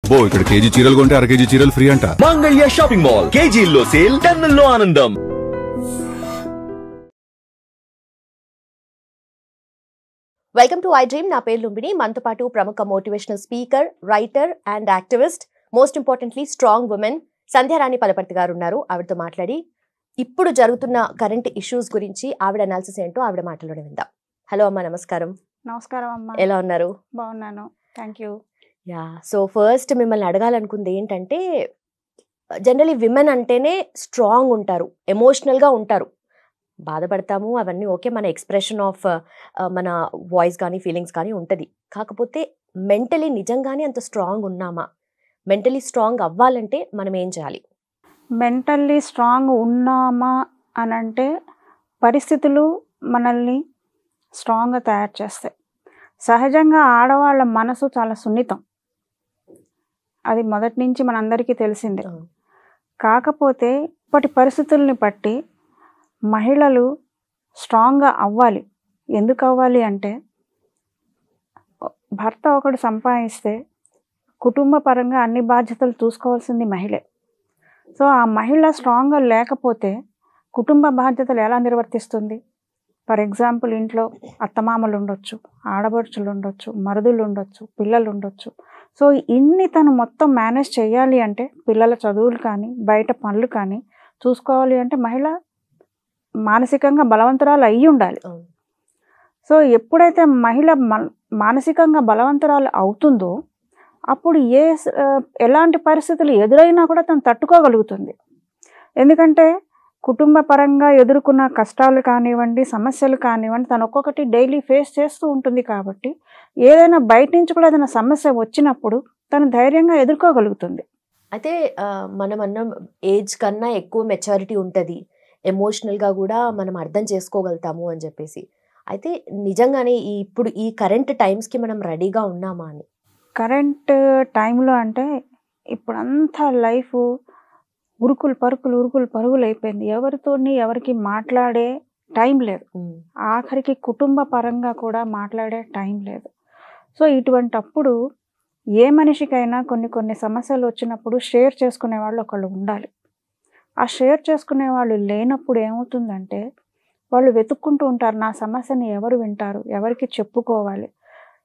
అబ్బో ఇక్కడ కేజీ చీరలు కొంటే అర కేజీ చీరలు ఫ్రీ అంట. మంగళ్య షాపింగ్ మాల్, కేజీల్లో సేల్, టన్నుల్లో ఆనందం. Welcome to I Dream. నా పేరు లుంబిని. మనతో పాటు ప్రముఖ motivational speaker, writer and activist, most importantly strong woman Sandhyarani Palaparthi గారు ఉన్నారు. ఆవిడతో మాట్లాడి ఇప్పుడు జరుగుతున్న కరెంట్ ఇష్యూస్ గురించి ఆవిడ అనాలిసిస్ ఏంటో ఆవిడ మాటలోనే విందాం. హలో అమ్మ, నమస్కారం. నమస్కారం అమ్మ. ఎలా ఉన్నారు? బాగున్నాను, thank you. Yeah, so first మిమ్మల్ని అడగాలనుకుంది ఏంటంటే, జనరలీ విమెన్ అంటేనే స్ట్రాంగ్ ఉంటారు, ఎమోషనల్గా ఉంటారు, బాధపడతాము, అవన్నీ ఓకే, మన ఎక్స్ప్రెషన్ ఆఫ్ మన వాయిస్ కానీ ఫీలింగ్స్ కానీ ఉంటుంది. కాకపోతే మెంటలీ నిజంగానే అంత స్ట్రాంగ్ ఉన్నామా? మెంటలీ స్ట్రాంగ్ అవ్వాలంటే మనం ఏం చేయాలి? మెంటల్లీ స్ట్రాంగ్ ఉన్నామా అని అంటే పరిస్థితులు మనల్ని స్ట్రాంగ్గా తయారు చేస్తాయి. సహజంగా ఆడవాళ్ళ మనసు చాలా సున్నితం, అది మొదటి నుంచి మనందరికీ తెలిసిందే. కాకపోతే ఇప్పటి పరిస్థితుల్ని బట్టి మహిళలు స్ట్రాంగ్గా అవ్వాలి. ఎందుకు అవ్వాలి అంటే, భర్త ఒకడు సంపాదిస్తే కుటుంబ పరంగా అన్ని బాధ్యతలు చూసుకోవాల్సింది మహిళే. సో ఆ మహిళ స్ట్రాంగ్గా లేకపోతే కుటుంబ బాధ్యతలు ఎలా నిర్వర్తిస్తుంది? ఫర్ ఎగ్జాంపుల్, ఇంట్లో అత్తమామలు ఉండొచ్చు, ఆడపడుచులు ఉండొచ్చు, మరుదులు ఉండొచ్చు, పిల్లలు ఉండొచ్చు. సో ఇన్ని తను మొత్తం మేనేజ్ చేయాలి అంటే, పిల్లల చదువులు కానీ బయట పనులు కానీ చూసుకోవాలి అంటే మహిళ మానసికంగా బలవంతురాలు అయ్యి ఉండాలి. సో ఎప్పుడైతే మహిళ మానసికంగా బలవంతురాలు అవుతుందో అప్పుడు ఎలాంటి పరిస్థితులు ఎదురైనా కూడా తను తట్టుకోగలుగుతుంది. ఎందుకంటే కుటుంబ పరంగా ఎదుర్కొన్న కష్టాలు కానివ్వండి, సమస్యలు కానివ్వండి, తను ఒక్కొక్కటి డైలీ ఫేస్ చేస్తూ ఉంటుంది. కాబట్టి ఏదైనా బయట నుంచి కూడా ఏదైనా సమస్య వచ్చినప్పుడు తను ధైర్యంగా ఎదుర్కోగలుగుతుంది. అయితే మనం అన్న ఏజ్ కన్నా ఎక్కువ మెచ్యూరిటీ ఉంటుంది, ఎమోషనల్గా కూడా మనం అర్థం చేసుకోగలుగుతాము అని చెప్పేసి. అయితే నిజంగానే ఇప్పుడు ఈ కరెంట్ టైమ్స్కి మనం రెడీగా ఉన్నామా అని? కరెంట్ టైంలో అంటే ఇప్పుడంతా లైఫ్ ఉరుకులు పరుగులు అయిపోయింది. ఎవరికి మాట్లాడే టైం లేదు, ఆఖరికి కుటుంబ పరంగా కూడా మాట్లాడే టైం లేదు. సో ఇటువంటప్పుడు ఏ మనిషికైనా కొన్ని సమస్యలు వచ్చినప్పుడు షేర్ చేసుకునే వాళ్ళు ఒకళ్ళు ఉండాలి. ఆ షేర్ చేసుకునే వాళ్ళు లేనప్పుడు ఏమవుతుందంటే, వాళ్ళు వెతుక్కుంటూ ఉంటారు, నా సమస్యని ఎవరు వింటారు, ఎవరికి చెప్పుకోవాలి.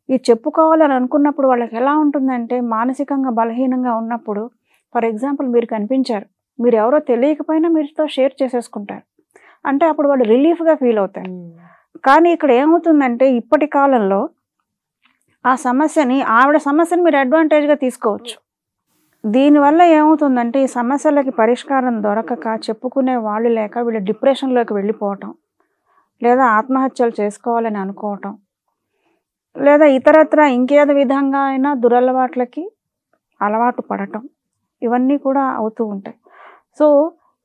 ఈ చెప్పుకోవాలని అనుకున్నప్పుడు వాళ్ళకి ఎలా ఉంటుందంటే, మానసికంగా బలహీనంగా ఉన్నప్పుడు, ఫర్ ఎగ్జాంపుల్ మీరు కనిపించారు, మీరు ఎవరో తెలియకపోయినా మీరుతో షేర్ చేసేసుకుంటారు, అంటే అప్పుడు వాళ్ళు రిలీఫ్గా ఫీల్ అవుతారు. కానీ ఇక్కడ ఏమవుతుందంటే, ఇప్పటి కాలంలో ఆవిడ సమస్యని మీరు అడ్వాంటేజ్గా తీసుకోవచ్చు. దీనివల్ల ఏమవుతుందంటే, ఈ సమస్యలకి పరిష్కారం దొరకక చెప్పుకునే వాళ్ళు లేక వీళ్ళు డిప్రెషన్లోకి వెళ్ళిపోవటం, లేదా ఆత్మహత్యలు చేసుకోవాలని అనుకోవటం, లేదా ఇతరత్ర ఇంకేదో విధంగా అయినా దురలవాట్లకి అలవాటు పడటం, ఇవన్నీ కూడా అవుతూ ఉంటాయి. సో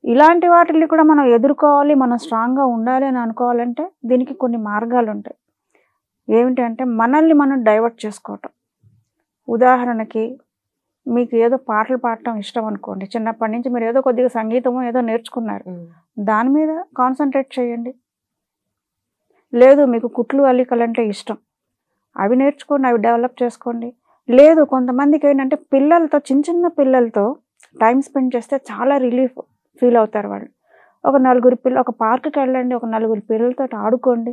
ఇలాంటి వాటిని కూడా మనం ఎదుర్కోవాలి, మనం స్ట్రాంగ్గా ఉండాలి అని అనుకోవాలంటే దీనికి కొన్ని మార్గాలు ఉంటాయి. ఏమిటి అంటే, మనల్ని మనం డైవర్ట్ చేసుకోవటం. ఉదాహరణకి, మీకు ఏదో పాటలు పాడటం ఇష్టం అనుకోండి, చిన్నప్పటి నుంచి మీరు ఏదో కొద్దిగా సంగీతమో ఏదో నేర్చుకున్నారు, దాని మీద కాన్సన్ట్రేట్ చేయండి. లేదు మీకు కుట్లు అల్లికలు అంటే ఇష్టం, అవి నేర్చుకోండి, అవి డెవలప్ చేసుకోండి. లేదు కొంతమందికి ఏంటంటే పిల్లలతో, చిన్న పిల్లలతో టైం స్పెండ్ చేస్తే చాలా రిలీఫ్ ఫీల్ అవుతారు వాళ్ళు. ఒక పార్క్కి వెళ్ళండి, ఒక నలుగురు పిల్లలతో ఆడుకోండి.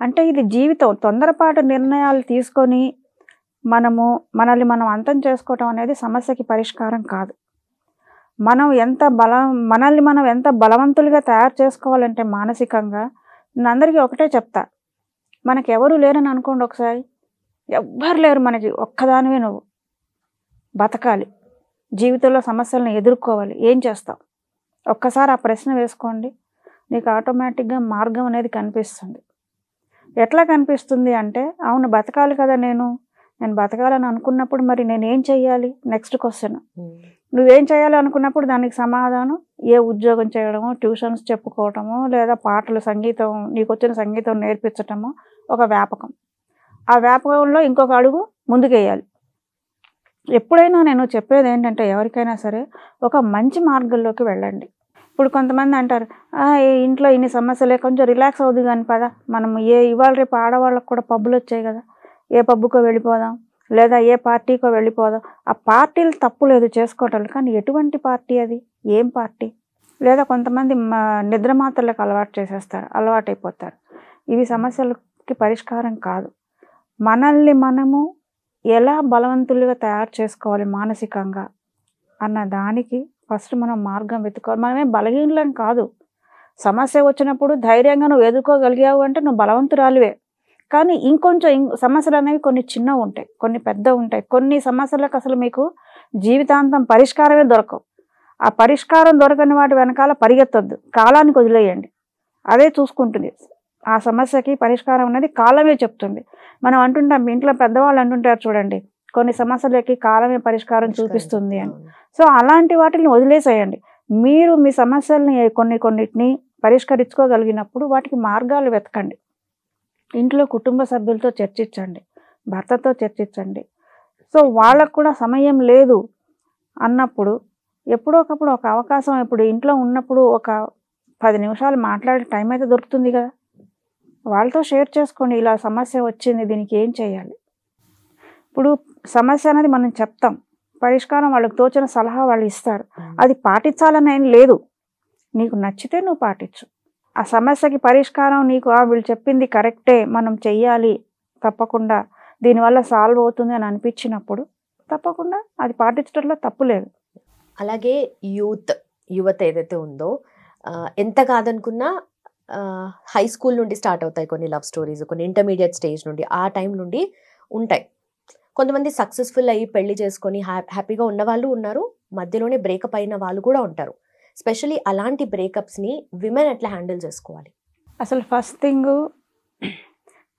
అంటే ఇది జీవితం. తొందరపాటు నిర్ణయాలు తీసుకొని మనల్ని మనం అంతం చేసుకోవటం అనేది సమస్యకి పరిష్కారం కాదు. మనల్ని మనం ఎంత బలవంతులుగా తయారు చేసుకోవాలంటే మానసికంగా, నేను అందరికీ ఒకటే చెప్తా, మనకి ఎవరు లేరని అనుకోండి, ఒకసారి ఎవ్వరు లేరు, మనకి ఒక్కదానివే నువ్వు బతకాలి, జీవితంలో సమస్యలను ఎదుర్కోవాలి, ఏం చేస్తావు? ఒక్కసారి ఆ ప్రశ్న వేసుకోండి, నీకు ఆటోమేటిక్గా మార్గం అనేది కనిపిస్తుంది. ఎట్లా కనిపిస్తుంది అంటే, అవును బతకాలి కదా, నేను బతకాలని అనుకున్నప్పుడు మరి నేనేం చెయ్యాలి? నెక్స్ట్ క్వశ్చన్, నువ్వేం చేయాలి అనుకున్నప్పుడు దానికి సమాధానం ఏ ఉద్యోగం చేయడమో, ట్యూషన్స్ చెప్పుకోవటమో, లేదా పాటలు, సంగీతం, నీకు వచ్చిన సంగీతం నేర్పించటమో ఒక వ్యాపకం. ఆ వ్యాపకంలో ఇంకొక అడుగు ముందుకేయాలి. ఎప్పుడైనా నేను చెప్పేది ఏంటంటే, ఎవరికైనా సరే ఒక మంచి మార్గంలోకి వెళ్ళండి. ఇప్పుడు కొంతమంది అంటారు, ఇంట్లో ఇన్ని సమస్యలే, కొంచెం రిలాక్స్ అవుతుంది కానీ పద, మనం ఇవాళ రేపు ఆడవాళ్ళకు కూడా పబ్బులు వచ్చాయి కదా, ఏ పబ్బుకో వెళ్ళిపోదాం, లేదా ఏ పార్టీకో వెళ్ళిపోదాం. ఆ పార్టీలు తప్పు లేదు చేసుకోవటం, కానీ ఎటువంటి పార్టీ అది, ఏం పార్టీ? లేదా కొంతమంది నిద్ర మాత్రలకు అలవాటైపోతారు. ఇవి సమస్యలకి పరిష్కారం కాదు. మనల్ని మనము ఎలా బలవంతులుగా తయారు చేసుకోవాలి మానసికంగా అన్న దానికి ఫస్ట్ మనం మార్గం వెతుకోవాలి. మనమే బలహీనలం కాదు. సమస్య వచ్చినప్పుడు ధైర్యంగా నువ్వు ఎదుర్కోగలిగావు అంటే నువ్వు బలవంతురాలివే. కానీ ఇంకొంచెం సమస్యలు అనేవి కొన్ని చిన్నవి ఉంటాయి, కొన్ని పెద్ద ఉంటాయి. కొన్ని సమస్యలకు అసలు మీకు జీవితాంతం పరిష్కారమే దొరకవు. ఆ పరిష్కారం దొరకని వాటి వెనకాల పరిగెత్తొద్దు, కాలానికి వదిలేయండి, అదే చూసుకుంటుంది. ఆ సమస్యకి పరిష్కారం అనేది కాలమే చెప్తుంది. మనం అంటుంటాం, ఇంట్లో పెద్దవాళ్ళు అంటుంటారు చూడండి, కొన్ని సమస్యలకి కాలమే పరిష్కారం చూపిస్తుంది అని. సో అలాంటి వాటిని వదిలేసేయండి. మీరు మీ సమస్యల్ని కొన్నిటిని పరిష్కరించుకోగలిగినప్పుడు వాటికి మార్గాలు వెతకండి. ఇంట్లో కుటుంబ సభ్యులతో చర్చించండి, భర్తతో చర్చించండి. సో వాళ్ళకు కూడా సమయం లేదు అన్నప్పుడు ఎప్పుడో ఒకప్పుడు ఒక అవకాశం, ఇప్పుడు ఇంట్లో ఉన్నప్పుడు ఒక 10 నిమిషాలు మాట్లాడే టైం అయితే దొరుకుతుంది కదా, వాళ్ళతో షేర్ చేసుకోండి. ఇలా సమస్య వచ్చింది, దీనికి ఏం చేయాలి. ఇప్పుడు సమస్య అనేది మనం చెప్తాం, పరిష్కారం వాళ్ళకి తోచిన సలహా వాళ్ళు ఇస్తారు. అది పాటించాలని ఏం లేదు, నీకు నచ్చితే నువ్వు పాటించు. ఆ సమస్యకి పరిష్కారం నీకు వీళ్ళు చెప్పింది కరెక్టే, మనం చెయ్యాలి తప్పకుండా, దీనివల్ల సాల్వ్ అవుతుంది అని అనిపించినప్పుడు తప్పకుండా అది పాటించడంలో తప్పు లేదు. అలాగే యువత ఏదైతే ఉందో ఎంత కాదనుకున్నా హై స్కూల్ నుండి స్టార్ట్ అవుతాయి కొన్ని లవ్ స్టోరీస్, కొన్ని ఇంటర్మీడియట్ స్టేజ్ నుండి, ఆ టైం నుండి ఉంటాయి. కొంతమంది సక్సెస్ఫుల్ అయ్యి పెళ్లి చేసుకొని హ్యాపీగా ఉన్న వాళ్ళు ఉన్నారు, మధ్యలోనే బ్రేకప్ అయిన వాళ్ళు కూడా ఉంటారు. స్పెషలీ అలాంటి బ్రేకప్స్ని విమెన్ ఎట్లా హ్యాండిల్ చేసుకోవాలి? అసలు ఫస్ట్ థింగ్,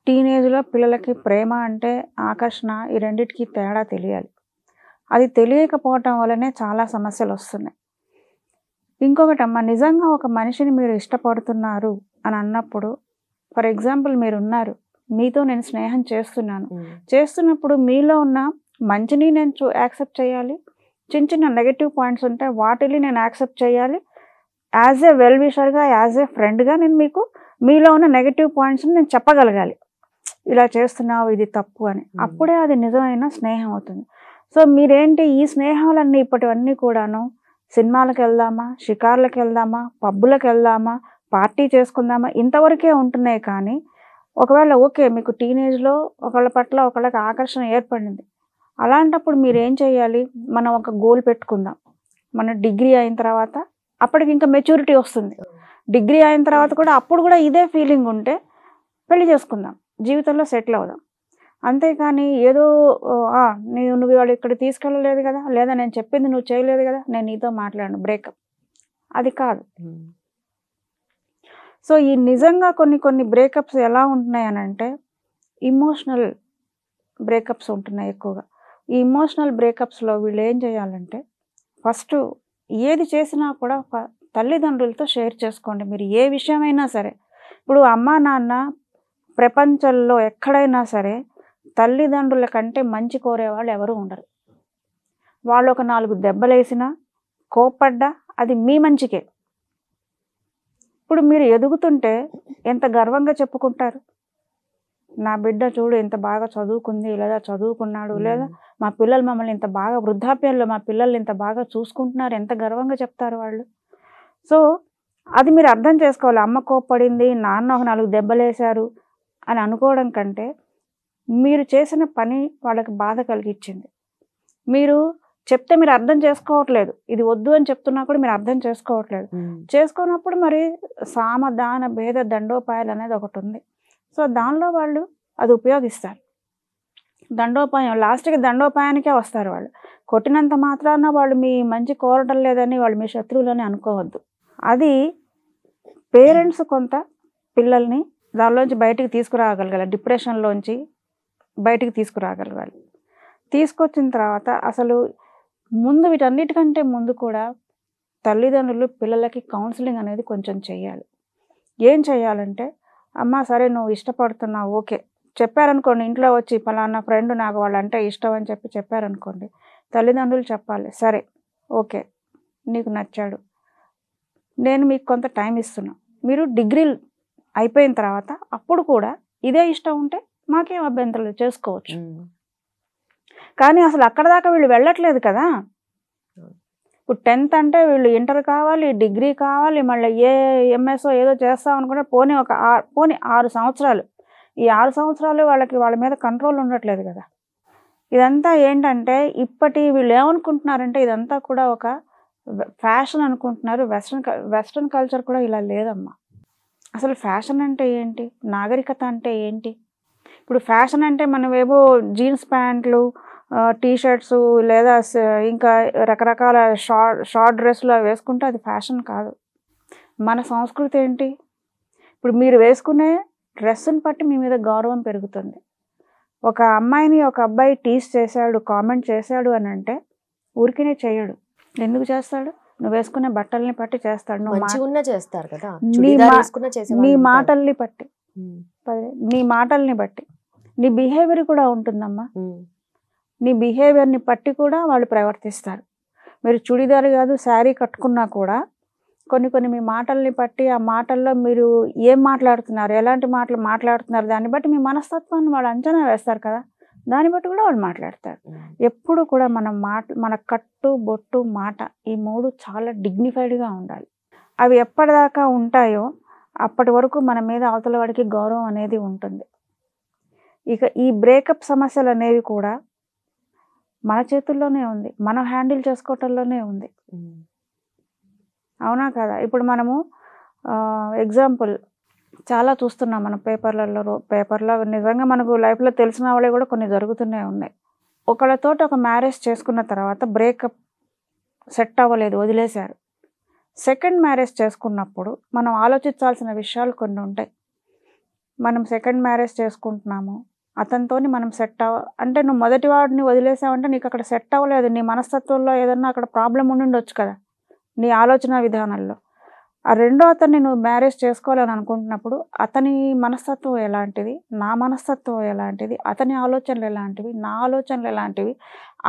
టీనేజ్లో పిల్లలకి ప్రేమ అంటే ఆకర్షణ, ఈ రెండింటికి తేడా తెలియాలి. అది తెలియకపోవటం వల్లనే చాలా సమస్యలు వస్తున్నాయి. ఇంకొకటి అమ్మ, నిజంగా ఒక మనిషిని మీరు ఇష్టపడుతున్నారు అని అన్నప్పుడు, ఫర్ ఎగ్జాంపుల్ మీరు ఉన్నారు, మీతో నేను స్నేహం చేస్తున్నప్పుడు మీలో ఉన్న మంచిని నేను యాక్సెప్ట్ చేయాలి, చిన్న నెగటివ్ పాయింట్స్ ఉంటాయి వాటిని నేను యాక్సెప్ట్ చేయాలి. యాజ్ ఏ వెల్ విషర్గా, యాజ్ ఏ ఫ్రెండ్గా నేను మీకు మీలో ఉన్న నెగటివ్ పాయింట్స్ని నేను చెప్పగలగాలి, ఇలా చేస్తున్నావు ఇది తప్పు అని. అప్పుడే అది నిజమైన స్నేహం అవుతుంది. సో మీరేంటి, ఈ స్నేహాలన్నీ ఇప్పటివన్నీ కూడాను సినిమాలకు వెళ్దామా, షికార్లకు వెళ్దామా, పబ్బులకు వెళ్దామా, పార్టీ చేసుకుందామా, ఇంతవరకే ఉంటున్నాయి. కానీ ఒకవేళ ఓకే మీకు టీనేజ్లో ఒకళ్ళ పట్ల ఒకళ్ళకి ఆకర్షణ ఏర్పడింది, అలాంటప్పుడు మీరు ఏం చేయాలి, మనం ఒక గోల్ పెట్టుకుందాం. మన డిగ్రీ అయిన తర్వాత, అప్పటికి ఇంకా మెచ్యూరిటీ వస్తుంది, డిగ్రీ అయిన తర్వాత కూడా అప్పుడు కూడా ఇదే ఫీలింగ్ ఉంటే పెళ్లి చేసుకుందాం, జీవితంలో సెటిల్ అవుదాం. అంతేకాని ఏదో నువ్వు వాళ్ళు ఇక్కడ తీసుకెళ్ళలేదు కదా, లేదా నేను చెప్పింది నువ్వు చేయలేదు కదా, నేను నీతో మాట్లాడను, బ్రేకప్, అది కాదు. సో ఈ నిజంగా కొన్ని బ్రేకప్స్ ఎలా ఉంటున్నాయి అని అంటే ఇమోషనల్ బ్రేకప్స్ ఉంటున్నాయి ఎక్కువగా. ఈ ఇమోషనల్ బ్రేకప్స్లో వీళ్ళు ఏం చేయాలంటే, ఫస్ట్ ఏది చేసినా కూడా తల్లిదండ్రులతో షేర్ చేసుకోండి. మీరు ఏ విషయమైనా సరే, ఇప్పుడు అమ్మా నాన్న ప్రపంచంలో ఎక్కడైనా సరే తల్లిదండ్రుల కంటే మంచి కోరేవాళ్ళు ఎవరు ఉండరు. వాళ్ళు ఒక 4 దెబ్బలేసినా, కోప్పడ్డా అది మీ మంచికే. ఇప్పుడు మీరు ఎదుగుతుంటే ఎంత గర్వంగా చెప్పుకుంటారు, నా బిడ్డ చూడు ఎంత బాగా చదువుకుంది, లేదా చదువుకున్నాడు, లేదా మా పిల్లలు మమ్మల్ని ఇంత బాగా, వృద్ధాప్యంలో మా పిల్లల్ని ఇంత బాగా చూసుకుంటున్నారు, ఎంత గర్వంగా చెప్తారు వాళ్ళు. సో అది మీరు అర్థం చేసుకోవాలి. అమ్మ కోప్పడింది, నాన్న ఒక 4 దెబ్బలేశారు అని అనుకోవడం కంటే, మీరు చేసిన పని వాళ్ళకి బాధ కలిగించింది, మీరు చెప్తే మీరు అర్థం చేసుకోవట్లేదు, ఇది వద్దు అని చెప్తున్నా కూడా మీరు అర్థం చేసుకోవట్లేదు. చేసుకున్నప్పుడు మరి సామదాన భేద దండోపాయాలు అనేది ఒకటి ఉంది. సో దానిలో వాళ్ళు అది ఉపయోగిస్తారు. దండోపాయం, లాస్ట్కి దండోపాయానికే వస్తారు వాళ్ళు. కొట్టినంత మాత్రాన వాళ్ళు మీ మంచి కోరటం లేదని వాళ్ళు మీ శత్రువులని అనుకోవద్దు. అది పేరెంట్స్ కొంత పిల్లల్ని దానిలోంచి బయటికి తీసుకురాగలగాలి, డిప్రెషన్లోంచి బయటికి తీసుకురాగలగాలి. తీసుకొచ్చిన తర్వాత అసలు ముందు వీటన్నిటికంటే ముందు కూడా తల్లిదండ్రులు పిల్లలకి కౌన్సిలింగ్ అనేది కొంచెం చేయాలి. ఏం చేయాలంటే, అమ్మ సరే నువ్వు ఇష్టపడుతున్నావు, ఓకే చెప్పారనుకోండి, ఇంట్లో వచ్చి పలానా ఫ్రెండ్ నాకు వాళ్ళంటే ఇష్టం అని చెప్పారనుకోండి, తల్లిదండ్రులు చెప్పాలి, సరే ఓకే నీకు నచ్చాడు, నేను మీకు కొంత టైం ఇస్తున్నా, మీరు డిగ్రీ అయిపోయిన తర్వాత అప్పుడు కూడా ఇదే ఇష్టం ఉంటే మాకేం అభ్యంతరాలు చేసుకోవచ్చు. కానీ అసలు అక్కడ దాకా వీళ్ళు వెళ్ళట్లేదు కదా. ఇప్పుడు 10th అంటే వీళ్ళు ఇంటర్ కావాలి, డిగ్రీ కావాలి, మళ్ళీ ఎంఎస్ఓ ఏదో చేస్తాం అనుకుంటే పోనీ 6 సంవత్సరాలు. ఈ 6 సంవత్సరాలు వాళ్ళ మీద కంట్రోల్ ఉండట్లేదు కదా. ఇదంతా ఏంటంటే వీళ్ళు ఏమనుకుంటున్నారంటే ఇదంతా కూడా ఒక ఫ్యాషన్ అనుకుంటున్నారు. వెస్ట్రన్ కల్చర్ కూడా ఇలా లేదమ్మా. అసలు ఫ్యాషన్ అంటే ఏంటి, నాగరికత అంటే ఏంటి? ఇప్పుడు ఫ్యాషన్ అంటే మనం ఏవో జీన్స్ ప్యాంట్లు, టీషర్ట్స్ లేదా ఇంకా రకరకాల షార్ట్ డ్రెస్సులు అవి వేసుకుంటే అది ఫ్యాషన్ కాదు. మన సంస్కృతి ఏంటి? ఇప్పుడు మీరు వేసుకునే డ్రెస్సుని బట్టి మీ మీద గౌరవం పెరుగుతుంది. ఒక అమ్మాయిని ఒక అబ్బాయి టీస్ చేశాడు, కామెంట్ చేశాడు అని అంటే ఊరికినే చేయడు. ఎందుకు చేస్తాడు? నువ్వు వేసుకునే బట్టల్ని బట్టి చేస్తాడు. నీ మాటల్ని బట్టి, నీ మాటల్ని బట్టి నీ బిహేవియర్ కూడా ఉంటుందమ్మా. నీ బిహేవియర్ని బట్టి కూడా వాళ్ళు ప్రవర్తిస్తారు. మీరు చుడిదార్ కాదు శారీ కట్టుకున్నా కూడా కొన్ని మీ మాటల్ని బట్టి, ఆ మాటల్లో మీరు ఏం మాట్లాడుతున్నారు, ఎలాంటి మాటలు మాట్లాడుతున్నారు, దాన్ని బట్టి మీ మనస్తత్వాన్ని వాళ్ళు అంచనా వేస్తారు కదా. దాన్ని బట్టి కూడా వాళ్ళు మాట్లాడతారు. ఎప్పుడు కూడా మన కట్టు, బొట్టు, మాట ఈ 3 చాలా డిగ్నిఫైడ్గా ఉండాలి. అవి ఎప్పటిదాకా ఉంటాయో అప్పటి వరకు మన మీద అవతల వాడికి గౌరవం అనేది ఉంటుంది. ఇక ఈ బ్రేకప్ సమస్యలు అనేవి కూడా మన చేతుల్లోనే ఉంది, మనం హ్యాండిల్ చేసుకోవటంలోనే ఉంది. అవునా కదా? ఇప్పుడు మనము ఎగ్జాంపుల్ చాలా చూస్తున్నాం మనం పేపర్లో నిజంగా మనకు లైఫ్లో తెలిసిన వాళ్ళే కూడా కొన్ని జరుగుతూనే ఉన్నాయి. ఒకళ్ళతో ఒక మ్యారేజ్ చేసుకున్న తర్వాత బ్రేకప్ సెట్ అవ్వలేదు, వదిలేశారు. సెకండ్ మ్యారేజ్ చేసుకున్నప్పుడు మనం ఆలోచించాల్సిన విషయాలు కొన్ని ఉంటాయి. మనం సెకండ్ మ్యారేజ్ చేసుకుంటున్నాము, అతనితోని మనం అంటే నువ్వు మొదటి వాడిని వదిలేసావంటే నీకు అక్కడ సెట్ అవ్వలేదు. నీ మనస్తత్వంలో ఏదన్నా అక్కడ ప్రాబ్లం ఉండుండొచ్చు కదా, నీ ఆలోచన విధానంలో. ఆ రెండో అతన్ని నువ్వు మ్యారేజ్ చేసుకోవాలని అనుకుంటున్నప్పుడు అతని మనస్తత్వం ఎలాంటిది, నా మనస్తత్వం ఎలాంటిది, అతని ఆలోచనలు ఎలాంటివి, నా ఆలోచనలు ఎలాంటివి,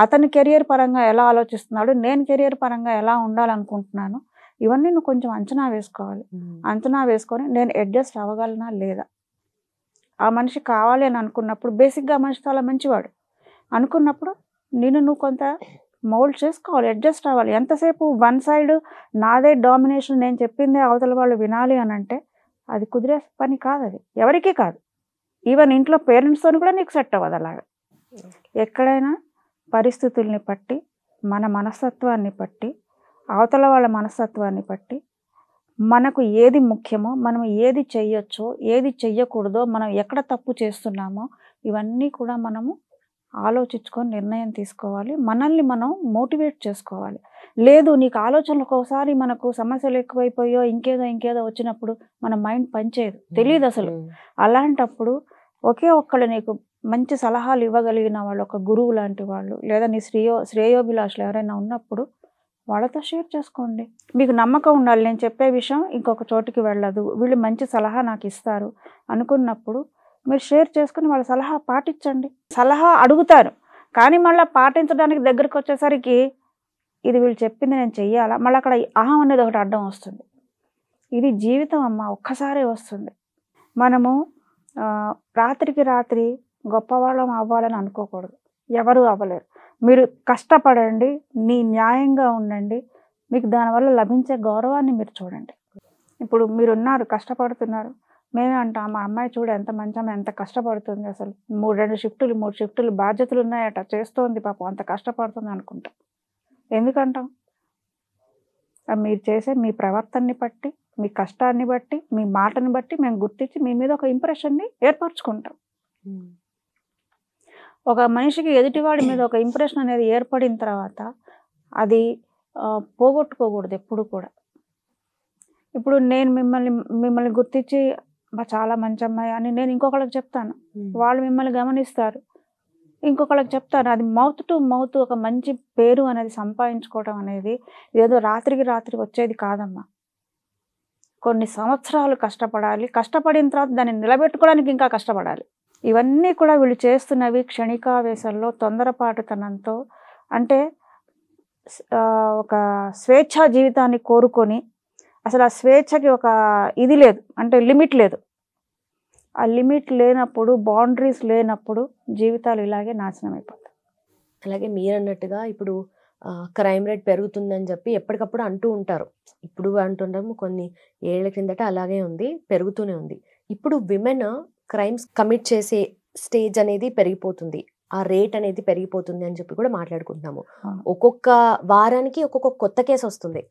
అతని కెరియర్ పరంగా ఎలా ఆలోచిస్తున్నాడు, నేను కెరియర్ పరంగా ఎలా ఉండాలనుకుంటున్నాను, ఇవన్నీ నువ్వు కొంచెం అంచనా వేసుకోవాలి. అంచనా వేసుకొని నేను అడ్జస్ట్ అవ్వగలనా లేదా, ఆ మనిషి కావాలి అని అనుకున్నప్పుడు, బేసిక్గా ఆ మనిషి చాలా మంచివాడు అనుకున్నప్పుడు నువ్వు కొంత మౌల్డ్ చేసుకోవాలి, అడ్జస్ట్ అవ్వాలి. ఎంతసేపు వన్ సైడ్ నాదే డామినేషన్, నేను చెప్పిందే అవతల వాళ్ళు వినాలి అని అంటే అది కుదిరే పని కాదు, అది ఎవరికీ కాదు. ఈవెన్ ఇంట్లో పేరెంట్స్తో కూడా నీకు సెట్ అవ్వదు. అలాగా ఎక్కడైనా పరిస్థితుల్ని బట్టి, మన మనస్తత్వాన్ని బట్టి, అవతల వాళ్ళ మనస్తత్వాన్ని బట్టి, మనకు ఏది ముఖ్యమో, మనం ఏది చెయ్యొచ్చో, ఏది చెయ్యకూడదో, మనం ఎక్కడ తప్పు చేస్తున్నామో ఇవన్నీ కూడా మనము ఆలోచించుకొని నిర్ణయం తీసుకోవాలి. మనల్ని మనం మోటివేట్ చేసుకోవాలి. లేదు నీకు ఆలోచనలు ఒక్కోసారి మనకు సమస్యలు ఎక్కువైపోయో ఇంకేదో వచ్చినప్పుడు మన మైండ్ పనిచేయదు, తెలియదు అసలు. అలాంటప్పుడు ఒక్కళ్ళు నీకు మంచి సలహాలు ఇవ్వగలిగిన వాళ్ళు, ఒక గురువు లాంటి వాళ్ళు, లేదా నీ శ్రేయోభిలాషులు ఎవరైనా ఉన్నప్పుడు వాళ్ళతో షేర్ చేసుకోండి. మీకు నమ్మకం ఉండాలి, నేను చెప్పే విషయం ఇంకొక చోటికి వెళ్ళదు, వీళ్ళు మంచి సలహా నాకు ఇస్తారు అనుకున్నప్పుడు మీరు షేర్ చేసుకుని వాళ్ళ సలహా పాటించండి. సలహా అడుగుతారు కానీ మళ్ళీ పాటించడానికి దగ్గరకు వచ్చేసరికి ఇది వీళ్ళు చెప్పింది నేను చెయ్యాలా, మళ్ళీ అక్కడ అహం అనేది ఒకటి అడ్డం వస్తుంది. ఇది జీవితం అమ్మ, ఒక్కసారే వస్తుంది. మనము రాత్రికి రాత్రి గొప్పవాళ్ళం అవ్వాలని అనుకోకూడదు, ఎవరు అవ్వలేరు. మీరు కష్టపడండి, న్యాయంగా ఉండండి, మీకు దానివల్ల లభించే గౌరవాన్ని మీరు చూడండి. ఇప్పుడు మీరున్నారు, కష్టపడుతున్నారు, మేమే అంటాం మా అమ్మాయి చూడు ఎంత మంచి అమ్మాయి, ఎంత కష్టపడుతుంది, అసలు 3 షిఫ్టులు బాధ్యతలు ఉన్నాయట, చేస్తోంది పాపం, అంత కష్టపడుతుంది అనుకుంటాం. ఎందుకంటాం? మీరు చేసే మీ ప్రవర్తనని బట్టి, మీ కష్టాన్ని బట్టి, మీ మాటని బట్టి మేము గుర్తించి మీ మీద ఒక ఇంప్రెషన్ని ఏర్పరచుకుంటాం. ఒక మనిషికి ఎదుటివాడి మీద ఒక ఇంప్రెషన్ అనేది ఏర్పడిన తర్వాత అది పోగొట్టుకోకూడదు ఎప్పుడు కూడా. ఇప్పుడు నేను మిమ్మల్ని గుర్తించి చాలా మంచి అమ్మాయి అని నేను ఇంకొకళ్ళకి చెప్తాను, వాళ్ళు మిమ్మల్ని గమనిస్తారు, ఇంకొకళ్ళకి చెప్తారు. అది మౌత్ టు మౌత్ ఒక మంచి పేరు అనేది సంపాదించుకోవడం అనేది ఏదో రాత్రికి రాత్రి వచ్చేది కాదమ్మా. కొన్ని సంవత్సరాలు కష్టపడాలి, కష్టపడిన తర్వాత దాన్ని నిలబెట్టుకోవడానికి ఇంకా కష్టపడాలి. ఇవన్నీ కూడా వీళ్ళు చేస్తున్నవి క్షణికావేశంలో, తొందరపాటుతనంతో, అంటే ఒక స్వేచ్ఛా జీవితాన్ని కోరుకొని అసలు ఆ స్వేచ్ఛకి ఒక ఇది లేదు, అంటే లిమిట్ లేదు. ఆ లిమిట్ లేనప్పుడు, బౌండరీస్ లేనప్పుడు జీవితాలు ఇలాగే నాశనం అయిపోతాయి. అలాగే మీరన్నట్టుగా ఇప్పుడు క్రైమ్ రేట్ పెరుగుతుందని చెప్పి ఎప్పటికప్పుడు అంటూ ఉంటారు. ఇప్పుడు అంటుండము, కొన్ని ఏళ్ల కిందట అలాగే ఉంది, పెరుగుతూనే ఉంది. ఇప్పుడు విమెన్ క్రైమ్స్ కమిట్ చేసే స్టేజ్ అనేది పెరిగిపోతుంది, ఆ రేట్ అనేది పెరిగిపోతుంది అని చెప్పి కూడా మాట్లాడుకుంటున్నాము. ఒక్కొక్క వారానికి ఒక్కొక్క కొత్త కేసు వస్తుంది.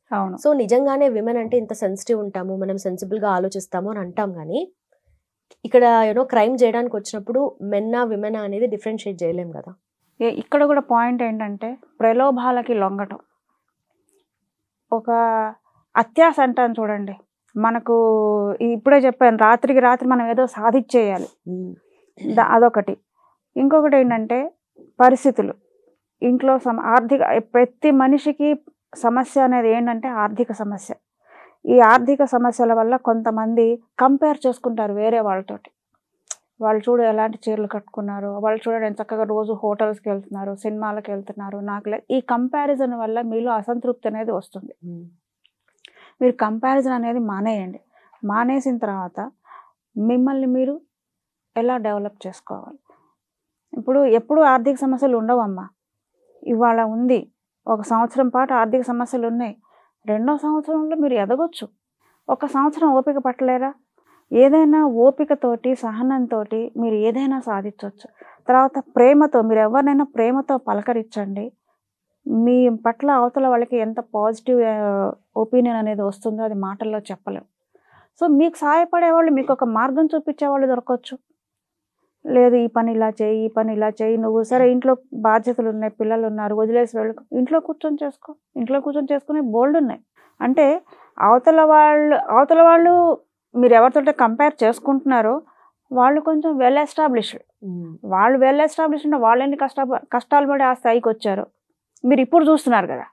సో నిజంగానే విమెన్ అంటే ఇంత సెన్సిటివ్ ఉంటాము, మనం సెన్సిబుల్గా ఆలోచిస్తాము అని అంటాం. కానీ ఇక్కడ క్రైమ్ చేయడానికి వచ్చినప్పుడు మెన్నా విమెనా అనేది డిఫరెన్షియేట్ చేయలేం కదా. ఇక్కడ కూడా పాయింట్ ఏంటంటే ప్రలోభాలకి లొంగటం. ఒక అత్యాశ అంటాను చూడండి, మనకు ఇప్పుడే చెప్పాను, రాత్రికి రాత్రి మనం ఏదో సాధించేయాలి, అదొకటి. ఇంకొకటి ఏంటంటే పరిస్థితులు, ఇంట్లో ఆర్థిక, ప్రతి మనిషికి సమస్య అనేది ఏంటంటే ఆర్థిక సమస్య. ఈ ఆర్థిక సమస్యల వల్ల కొంతమంది కంపేర్ చేసుకుంటారు వేరే వాళ్ళతోటి. వాళ్ళు చూడు ఎలాంటి చీరలు కట్టుకున్నారు, వాళ్ళు చూడండి ఎంత చక్కగా రోజు హోటల్స్కి వెళ్తున్నారు, సినిమాలకు వెళ్తున్నారు, నాకు ఈ కంపారిజన్ వల్ల మీలో అసంతృప్తి అనేది వస్తుంది. మీరు కంపారిజన్ అనేది మానేయండి. మానేసిన తర్వాత మిమ్మల్ని మీరు ఎలా డెవలప్ చేసుకోవాలి. ఇప్పుడు ఎప్పుడు ఆర్థిక సమస్యలు ఉండవమ్మా. ఇవాళ ఉంది, ఒక సంవత్సరం పాటు ఆర్థిక సమస్యలు ఉన్నాయి, రెండో సంవత్సరంలో మీరు ఎదగొచ్చు. ఒక సంవత్సరం ఓపిక పట్టలేరా? ఏదైనా ఓపికతోటి, సహనంతో మీరు ఏదైనా సాధించవచ్చు. తర్వాత ప్రేమతో, మీరు ఎవరినైనా ప్రేమతో పలకరించండి. మీ పట్ల అవతల వాళ్ళకి ఎంత పాజిటివ్ ఒపీనియన్ అనేది వస్తుందో అది మాటల్లో చెప్పలేం. సో మీకు సహాయపడేవాళ్ళు, మీకు ఒక మార్గం చూపించేవాళ్ళు దొరకవచ్చు. లేదు ఈ పని ఇలా చేయి, ఈ పని ఇలా చేయి, నువ్వు సరే ఇంట్లో బాధ్యతలు ఉన్నాయి, పిల్లలు ఉన్నారు, వదిలేసి వెళ్ళు, ఇంట్లో కూర్చొని చేసుకో. ఇంట్లో కూర్చొని చేసుకునే బోల్డ్ ఉన్నాయి. అంటే అవతల వాళ్ళు మీరు ఎవరితో కంపేర్ చేసుకుంటున్నారో వాళ్ళు కొంచెం వెల్ ఎస్టాబ్లిష్డ్. వాళ్ళు వెల్ ఎస్టాబ్లిష్డ్, వాళ్ళు ఎన్ని కష్టాలు పడి ఆ స్థాయికి వచ్చారో మీరు ఇప్పుడు చూస్తున్నారు కదా.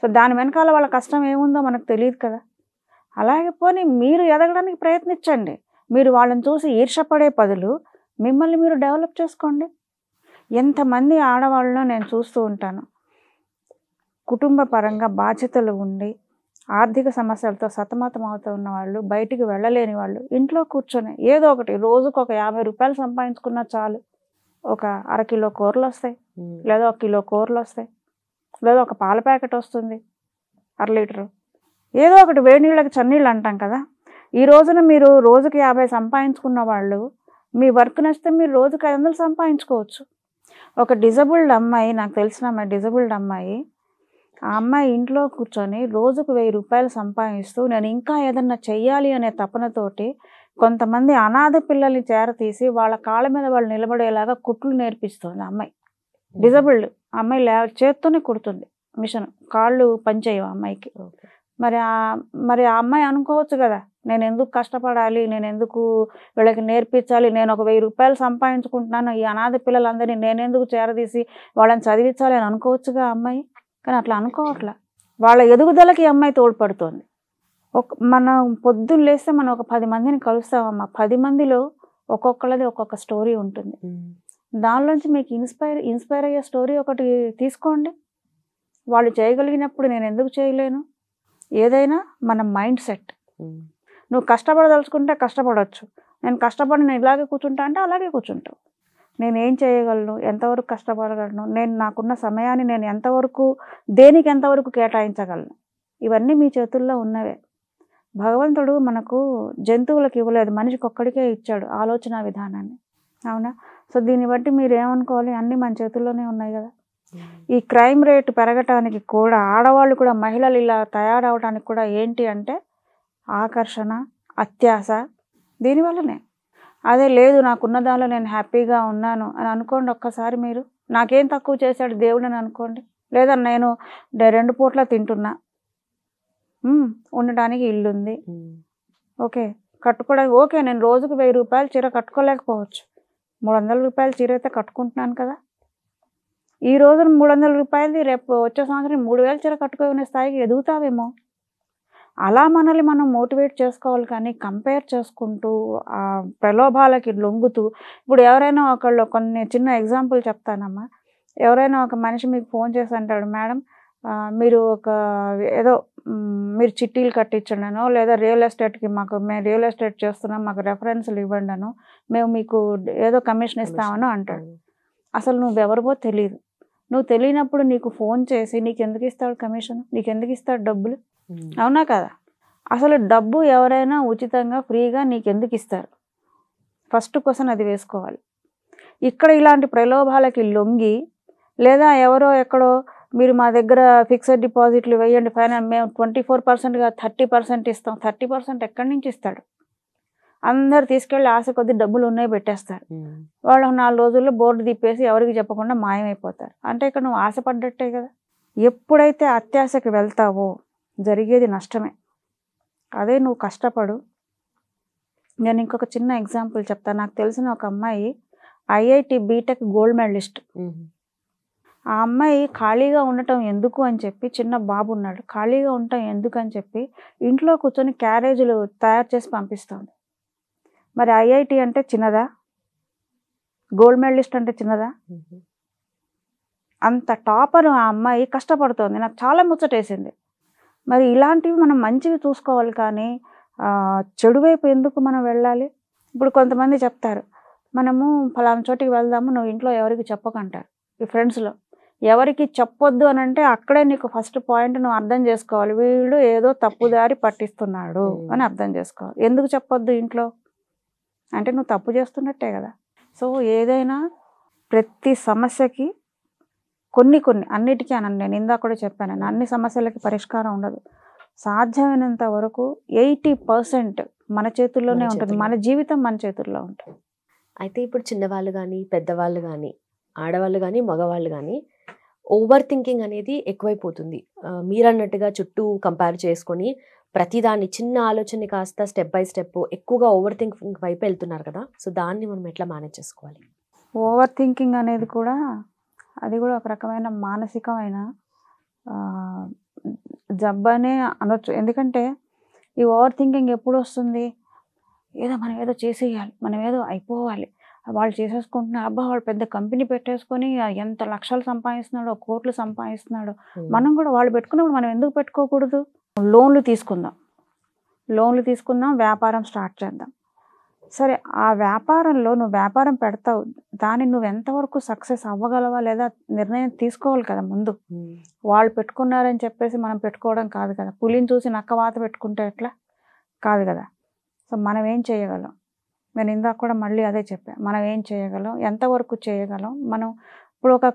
సో దాని వెనకాల వాళ్ళ కష్టం ఏముందో మనకు తెలియదు కదా. అలాగే పోనీ మీరు ఎదగడానికి ప్రయత్నించండి. మీరు వాళ్ళని చూసి ఈర్షపడే బదులు మిమ్మల్ని మీరు డెవలప్ చేసుకోండి. ఎంతమంది ఆడవాళ్ళలో నేను చూస్తూ ఉంటాను, కుటుంబ పరంగా బాధ్యతలు ఉండి ఆర్థిక సమస్యలతో సతమతం అవుతూ ఉన్న వాళ్ళు, బయటికి వెళ్ళలేని వాళ్ళు ఇంట్లో కూర్చొని ఏదో ఒకటి, రోజుకు ఒక 50 రూపాయలు సంపాదించుకున్నా చాలు. ఒక అరకిలో కూరలు వస్తాయి, లేదా 1 కిలో కూరలు వస్తాయి, లేదా ఒక పాల ప్యాకెట్ వస్తుంది, 1/2 లీటరు. ఏదో ఒకటి వేడి నీళ్ళకి చన్నీళ్ళు అంటాం కదా. ఈ రోజున మీరు రోజుకి 50 సంపాదించుకున్న వాళ్ళు, మీ వర్క్ నచ్చితే మీరు రోజుకి 500 సంపాదించుకోవచ్చు. ఒక డిజబుల్డ్ అమ్మాయి, నాకు తెలిసిన అమ్మాయి, డిజబుల్డ్ అమ్మాయి, ఆ అమ్మాయి ఇంట్లో కూర్చొని రోజుకు 1000 రూపాయలు సంపాదిస్తూ నేను ఇంకా ఏదన్నా చెయ్యాలి అనే తపనతోటి కొంతమంది అనాథ పిల్లల్ని చేరతీసి వాళ్ళ కాళ్ళ మీద వాళ్ళు నిలబడేలాగా కుట్లు నేర్పిస్తుంది అమ్మాయి. డిజబుల్డ్ అమ్మాయి చేత్తోనే కుడుతుంది, మిషన్, కాళ్ళు పనిచేయవు అమ్మాయికి. మరి ఆ అమ్మాయి అనుకోవచ్చు కదా, నేను ఎందుకు కష్టపడాలి, నేను ఎందుకు వీళ్ళకి నేర్పించాలి, నేను ఒక 1000 రూపాయలు సంపాదించుకుంటున్నాను, ఈ అనాథ పిల్లలందరినీ నేనెందుకు చేరదీసి వాళ్ళని చదివించాలి అని అనుకోవచ్చుగా అమ్మాయి. కానీ అట్లా అనుకోవట్లా. వాళ్ళ ఎదుగుదలకి అమ్మాయి తోడ్పడుతోంది. మనం పొద్దున్న లేస్తే మనం ఒక 10 మందిని కలుస్తామమ్మా. 10 మందిలో ఒక్కొక్కళ్ళది ఒక్కొక్క స్టోరీ ఉంటుంది. దానిలోంచి మీకు ఇన్స్పైర్ అయ్యే స్టోరీ ఒకటి తీసుకోండి. వాళ్ళు చేయగలిగినప్పుడు నేను ఎందుకు చేయలేను. ఏదైనా మన మైండ్ సెట్. నువ్వు కష్టపడదలుచుకుంటే కష్టపడవచ్చు. నేను ఇలాగే కూర్చుంటా అంటే అలాగే కూర్చుంటావు. నేనేం చేయగలను, ఎంతవరకు కష్టపడగలను, నేను నాకున్న సమయాన్ని నేను దేనికి ఎంతవరకు కేటాయించగలను, ఇవన్నీ మీ చేతుల్లో ఉన్నవే. భగవంతుడు మనకు జంతువులకు ఇవ్వలేదు, మనిషికి ఒక్కడికే ఇచ్చాడు ఆలోచన విధానాన్ని. అవునా? సో దీన్ని బట్టి మీరు ఏమనుకోవాలి, అన్నీ మన చేతుల్లోనే ఉన్నాయి కదా. ఈ క్రైమ్ రేట్ పెరగటానికి కూడా, ఆడవాళ్ళు కూడా, మహిళలు ఇలా తయారవడానికి కూడా ఏంటి అంటే ఆకర్షణ, అత్యాశ, దీనివల్లనే. అదే లేదు నాకున్న దానిలో నేను హ్యాపీగా ఉన్నాను అని అనుకోండి. ఒక్కసారి మీరు నాకేం తక్కువ చేశాడు దేవుడు అని అనుకోండి. లేదా నేను 2 పూట్ల తింటున్నా, ఉండడానికి ఇల్లు ఉంది, ఓకే, కట్టుకోవడానికి ఓకే, నేను రోజుకు 1000 రూపాయల చీర కట్టుకోలేకపోవచ్చు, 300 రూపాయల చీర అయితే కట్టుకుంటున్నాను కదా. ఈ రోజున 300 రూపాయలది రేపు వచ్చే సంవత్సరం 3000 చీర కట్టుకునే స్థాయికి ఎదుగుతావేమో. అలా మనల్ని మనం మోటివేట్ చేసుకోవాలి. కానీ కంపేర్ చేసుకుంటూ ఆ ప్రలోభాలకి లొంగుతూ, ఇప్పుడు ఎవరైనా ఒకళ్ళు, కొన్ని చిన్న ఎగ్జాంపుల్ చెప్తానమ్మా. ఎవరైనా ఒక మనిషి మీకు ఫోన్ చేసి అంటాడు, మేడం మీరు మీరు చిట్టీలు కట్టించండినో, లేదా రియల్ ఎస్టేట్కి మేము రియల్ ఎస్టేట్ చేస్తున్నాం, మాకు రెఫరెన్స్లు ఇవ్వండి అనో, మేము మీకు ఏదో కమిషన్ ఇస్తామనో అంటాడు. అసలు నువ్వెవరివో తెలియదు. నువ్వు తెలియనప్పుడు నీకు ఫోన్ చేసి నీకు ఎందుకు ఇస్తాడు కమిషన్, నీకు ఎందుకు ఇస్తాడు డబ్బులు? అవునా కదా? అసలు డబ్బు ఎవరైనా ఉచితంగా ఫ్రీగా నీకు ఎందుకు ఇస్తారు? ఫస్ట్ క్వశ్చన్ అది వేసుకోవాలి. ఇక్కడ ఇలాంటి ప్రలోభాలకి లొంగి, లేదా ఎవరో ఎక్కడో మీరు మా దగ్గర ఫిక్స్డ్ డిపాజిట్లు వేయండి ఫైనాన్స్ మేము 24%గా 30% ఇస్తాం. 30% ఎక్కడి నుంచి ఇస్తాడు? అందరు తీసుకెళ్ళి ఆశ కొద్ది డబ్బులు ఉన్నాయి పెట్టేస్తారు. వాళ్ళు 4 రోజుల్లో బోర్డు తిప్పేసి ఎవరికి చెప్పకుండా మాయమైపోతారు. అంటే ఇక్కడ నువ్వు ఆశపడ్డట్టే కదా. ఎప్పుడైతే అత్యాశకి వెళ్తావో జరిగేది నష్టమే. అదే నువ్వు కష్టపడు. నేను ఇంకొక చిన్న ఎగ్జాంపుల్ చెప్తాను. నాకు తెలిసిన ఒక అమ్మాయి ఐఐటి బీటెక్ గోల్డ్ మెడలిస్ట్. ఆ అమ్మాయి ఖాళీగా ఉండటం ఎందుకు అని చెప్పి, చిన్న బాబు ఉన్నాడు, ఖాళీగా ఉండటం ఎందుకు అని చెప్పి ఇంట్లో కూర్చొని క్యారేజీలు తయారు చేసి పంపిస్తుంది. మరి ఐఐటి అంటే చిన్నదా? గోల్డ్ మెడలిస్ట్ అంటే చిన్నదా? అంత టాపర్ ఆ అమ్మాయి కష్టపడుతోంది. నాకు చాలా ముచ్చటేసింది. మరి ఇలాంటివి మనం మంచివి చూసుకోవాలి కానీ చెడు వైపు ఎందుకు మనం వెళ్ళాలి? ఇప్పుడు కొంతమంది చెప్తారు, మనము ఫలానా చోటికి వెళ్దాము, నువ్వు ఇంట్లో ఎవరికి చెప్పకంటారు. ఈ ఫ్రెండ్స్లో ఎవరికి చెప్పొద్దు అని అంటే అక్కడే నీకు ఫస్ట్ పాయింట్ నువ్వు అర్థం చేసుకోవాలి, వీడు ఏదో తప్పుదారి పట్టిస్తున్నాడు అని అర్థం చేసుకోవాలి. ఎందుకు చెప్పొద్దు ఇంట్లో అంటే నువ్వు తప్పు చేస్తున్నట్టే కదా. సో ఏదైనా ప్రతి సమస్యకి కొన్ని అన్నిటికీ అనండి, నేను ఇందాక కూడా చెప్పాను, అన్ని సమస్యలకి పరిష్కారం ఉండదు. సాధ్యమైనంత వరకు 80% మన చేతుల్లోనే ఉంటుంది. మన జీవితం మన చేతుల్లో ఉంటుంది. అయితే ఇప్పుడు చిన్నవాళ్ళు కానీ పెద్దవాళ్ళు కానీ ఆడవాళ్ళు కానీ మగవాళ్ళు కానీ ఓవర్ థింకింగ్ అనేది ఎక్కువైపోతుంది. మీరు అన్నట్టుగా చుట్టూ కంపేర్ చేసుకొని ప్రతిదాన్ని చిన్న ఆలోచనని కాస్త స్టెప్ బై స్టెప్ ఎక్కువగా ఓవర్ థింకింగ్ వైపు వెళ్తున్నారు కదా. సో దాన్ని మనం ఎట్లా మేనేజ్ చేసుకోవాలి? ఓవర్ థింకింగ్ అనేది కూడా అది కూడా ఒక రకమైన మానసికమైన జబ్బనే అనొచ్చు. ఎందుకంటే ఈ ఓవర్ థింకింగ్ ఎప్పుడు వస్తుంది? మనం ఏదో చేసేయాలి, మనం ఏదో అయిపోవాలి, వాళ్ళు చేసేసుకుంటున్నారు, అబ్బా వాళ్ళు పెద్ద కంపెనీ పెట్టేసుకొని ఎంత లక్షలు సంపాదిస్తున్నాడో, కోట్లు సంపాదిస్తున్నాడో, మనం కూడా వాళ్ళు పెట్టుకున్నప్పుడు మనం ఎందుకు పెట్టుకోకూడదు? లోన్లు తీసుకుందాం, వ్యాపారం స్టార్ట్ చేద్దాం. సరే, ఆ వ్యాపారంలో నువ్వు వ్యాపారం పెడతావు, దాన్ని నువ్వు ఎంతవరకు సక్సెస్ అవ్వగలవా లేదా నిర్ణయం తీసుకోవాలి కదా ముందు. వాళ్ళు పెట్టుకున్నారని చెప్పేసి మనం పెట్టుకోవడం కాదు కదా. పులిని చూసి నక్కవాత పెట్టుకుంటే ఎట్లా? కాదు కదా. సో మనం ఏం చేయగలం? నేను ఇందాక కూడా మళ్ళీ అదే చెప్పాను, మనం ఏం చేయగలం, ఎంతవరకు చేయగలం. మనం ఇప్పుడు ఒక